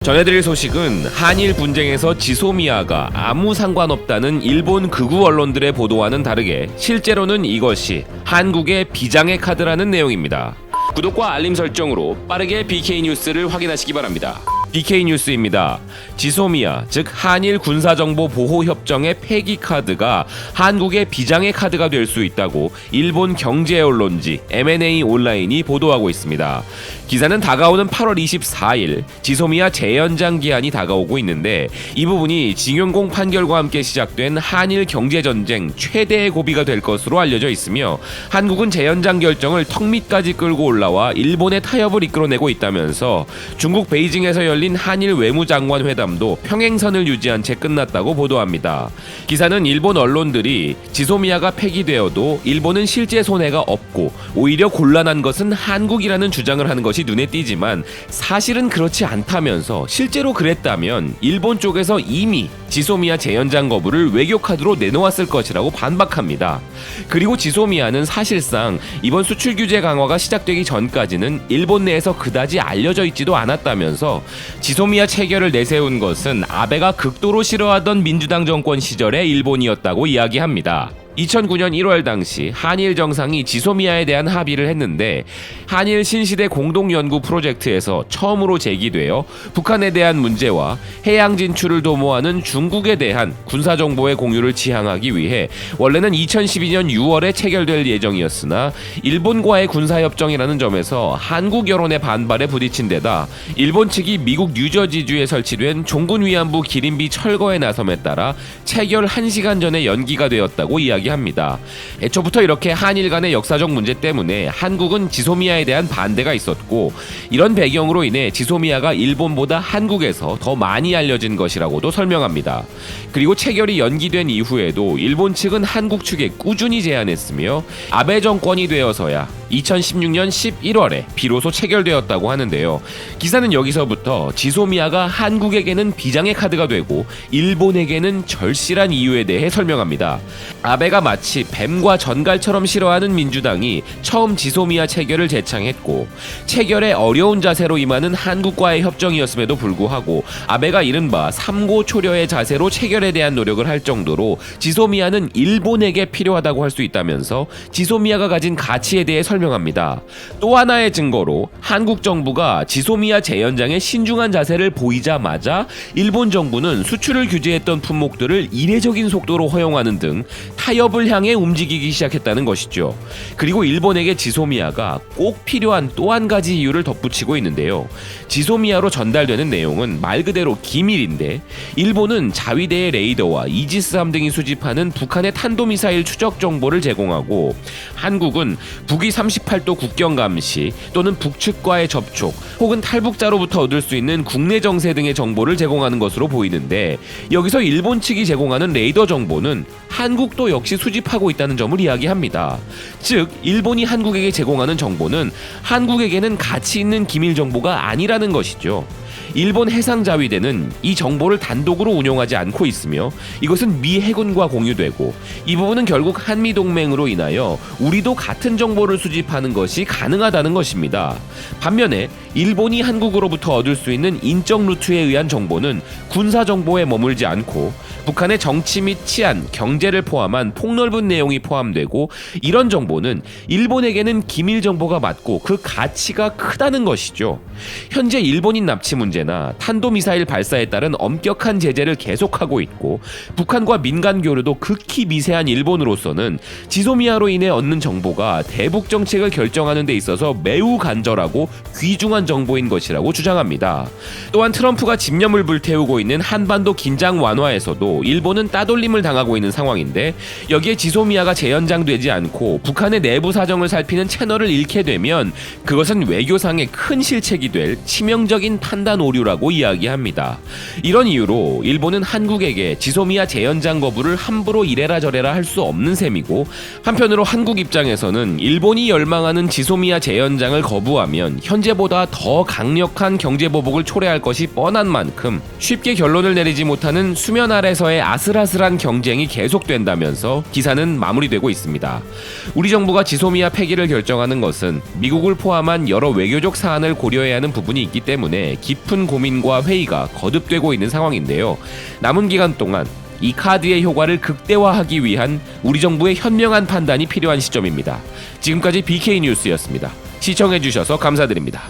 전해드릴 소식은 한일 분쟁에서 지소미아가 아무 상관없다는 일본 극우 언론들의 보도와는 다르게 실제로는 이것이 한국의 비장의 카드라는 내용입니다. 구독과 알림 설정으로 빠르게 BK 뉴스를 확인하시기 바랍니다. BK 뉴스입니다. 지소미아, 즉 한일 군사정보 보호 협정의 폐기 카드가 한국의 비장의 카드가 될 수 있다고 일본 경제 언론지 M&A 온라인이 보도하고 있습니다. 기사는 다가오는 8월 24일 지소미아 재연장 기한이 다가오고 있는데 이 부분이 징용공 판결과 함께 시작된 한일 경제전쟁 최대의 고비가 될 것으로 알려져 있으며 한국은 재연장 결정을 턱 밑까지 끌고 올라와 일본의 타협을 이끌어내고 있다면서 중국 베이징에서 열린 한일 외무장관 회담도 평행선을 유지한 채 끝났다고 보도합니다. 기사는 일본 언론들이 지소미아가 폐기되어도 일본은 실제 손해가 없고 오히려 곤란한 것은 한국이라는 주장을 하는 것이 눈에 띄지만 사실은 그렇지 않다면서 실제로 그랬다면 일본 쪽에서 이미 지소미아 재연장 거부를 외교 카드로 내놓았을 것이라고 반박합니다. 그리고 지소미아는 사실상 이번 수출 규제 강화가 시작되기 전까지는 일본 내에서 그다지 알려져 있지도 않았다면서 지소미아 체결을 내세운 것은 아베가 극도로 싫어하던 민주당 정권 시절의 일본이었다고 이야기합니다. 2009년 1월 당시 한일 정상이 지소미아에 대한 합의를 했는데 한일 신시대 공동연구 프로젝트에서 처음으로 제기되어 북한에 대한 문제와 해양 진출을 도모하는 중국에 대한 군사정보의 공유를 지향하기 위해 원래는 2012년 6월에 체결될 예정이었으나 일본과의 군사협정이라는 점에서 한국 여론의 반발에 부딪힌 데다 일본 측이 미국 뉴저지주에 설치된 종군 위안부 기린비 철거에 나섬에 따라 체결 1시간 전에 연기가 되었다고 이야기합니다. 애초부터 이렇게 한일 간의 역사적 문제 때문에 한국은 지소미아에 대한 반대가 있었고 이런 배경으로 인해 지소미아가 일본보다 한국에서 더 많이 알려진 것이라고도 설명합니다. 그리고 체결이 연기된 이후에도 일본 측은 한국 측에 꾸준히 제안했으며 아베 정권이 되어서야 2016년 11월에 비로소 체결되었다고 하는데요. 기사는 여기서부터 지소미아가 한국에게는 비장의 카드가 되고 일본에게는 절실한 이유에 대해 설명합니다. 아베가 마치 뱀과 전갈처럼 싫어하는 민주당이 처음 지소미아 체결을 제창했고 체결에 어려운 자세로 임하는 한국과의 협정이었음에도 불구하고 아베가 이른바 삼고초려의 자세로 체결에 대한 노력을 할 정도로 지소미아는 일본에게 필요하다고 할 수 있다면서 지소미아가 가진 가치에 대해 설명합니다. 또 하나의 증거로 한국 정부가 지소미아 재연장에 신중한 자세를 보이자마자 일본 정부는 수출을 규제했던 품목들을 이례적인 속도로 허용하는 등 타협을 향해 움직이기 시작했다는 것이죠. 그리고 일본에게 지소미아가 꼭 필요한 또 한 가지 이유를 덧붙이고 있는데요. 지소미아로 전달되는 내용은 말 그대로 기밀인데 일본은 자위대의 레이더와 이지스함 등이 수집하는 북한의 탄도미사일 추적 정보를 제공하고 한국은 북위 38도 국경 감시 또는 북측과의 접촉 혹은 탈북자로부터 얻을 수 있는 국내 정세 등의 정보를 제공하는 것으로 보이는데 여기서 일본 측이 제공하는 레이더 정보는 한국도 역시 수집하고 있다는 점을 이야기합니다. 즉 일본이 한국에게 제공하는 정보는 한국에게는 가치 있는 기밀 정보가 아니라는 것이죠. 일본 해상자위대는 이 정보를 단독으로 운용하지 않고 있으며 이것은 미 해군과 공유되고 이 부분은 결국 한미동맹으로 인하여 우리도 같은 정보를 수집하는 것이 가능하다는 것입니다. 반면에 일본이 한국으로부터 얻을 수 있는 인적 루트에 의한 정보는 군사정보에 머물지 않고 북한의 정치 및 치안, 경제를 포함한 폭넓은 내용이 포함되고 이런 정보는 일본에게는 기밀 정보가 맞고 그 가치가 크다는 것이죠. 현재 일본인 납치 문제나 탄도미사일 발사에 따른 엄격한 제재를 계속하고 있고 북한과 민간 교류도 극히 미세한 일본으로서는 지소미아로 인해 얻는 정보가 대북 정책을 결정하는 데 있어서 매우 간절하고 귀중한 정보인 것이라고 주장합니다. 또한 트럼프가 집념을 불태우고 있는 한반도 긴장 완화에서도 일본은 따돌림을 당하고 있는 상황인데 여기에 지소미아가 재연장되지 않고 북한의 내부 사정을 살피는 채널을 잃게 되면 그것은 외교상의 큰 실책이 될 치명적인 판단 오류라고 이야기합니다. 이런 이유로 일본은 한국에게 지소미아 재연장 거부를 함부로 이래라 저래라 할 수 없는 셈이고 한편으로 한국 입장에서는 일본이 열망하는 지소미아 재연장을 거부하면 현재보다 더 강력한 경제보복을 초래할 것이 뻔한 만큼 쉽게 결론을 내리지 못하는 수면 아래서의 미국에서의 아슬아슬한 경쟁이 계속된다면서 기사는 마무리되고 있습니다. 우리 정부가 지소미아 폐기를 결정하는 것은 미국을 포함한 여러 외교적 사안을 고려해야 하는 부분이 있기 때문에 깊은 고민과 회의가 거듭되고 있는 상황인데요. 남은 기간 동안 이 카드의 효과를 극대화하기 위한 우리 정부의 현명한 판단이 필요한 시점입니다. 지금까지 BK 뉴스였습니다. 시청해주셔서 감사드립니다.